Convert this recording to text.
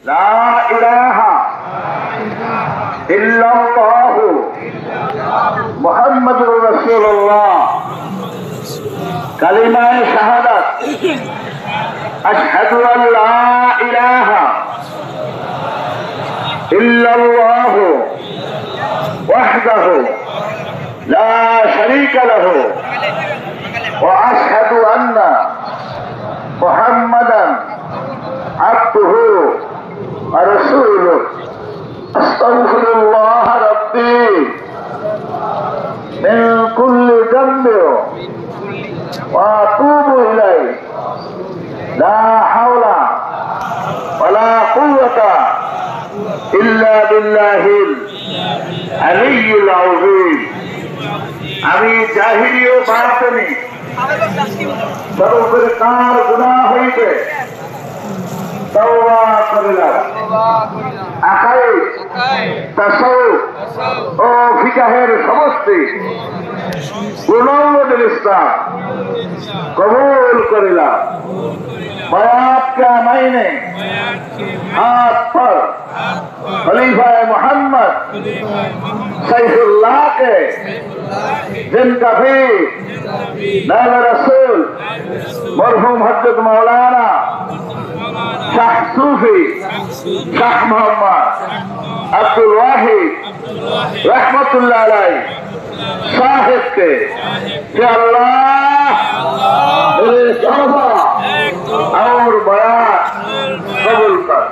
লা ইলাহা ইল্লাল্লাহু মুহাম্মাদুর রাসূলুল্লাহ কালিমায়ে শাহাদাত আশহাদু আন লা ইলাহা ইল্লাল্লাহু ওয়াহদাহু লা শারীকা লাহু ওয়া আশহাদু আন্না মুহাম্মাদান আবদুহু ওয়া রাসূলুহু আস্তাগফিরুল্লাহ রাব্বি মিন কুল্লি যামবি ওয়া আতুবু ইলাইহি লা হাওলা ওয়ালা কুওয়াতা ইল্লা বিল্লাহিল আলিয়্যিল আযীম। আমি জাহিরি ও বাতিনি সর্বোপরি কার গুনাহ হইবে তওবা করিলাম। আকাইদ, তাসাউফ ও ফিকাহের সমষ্টি উলুমুল ইসলাম কবুল করিলাম। বায়াত কা মাইনে हाथ पर खलीफा मोहम्मद सैफुल्लाह के जिनका भी नाम रसूल मरहूम हजरत मौलाना शाह सूफी शाह मोहम्मद अब्दुल वाहिद रहमतुल्लाह अलैह साहिब के अल्लाह मेरे तौबा और बयात कबूल कर।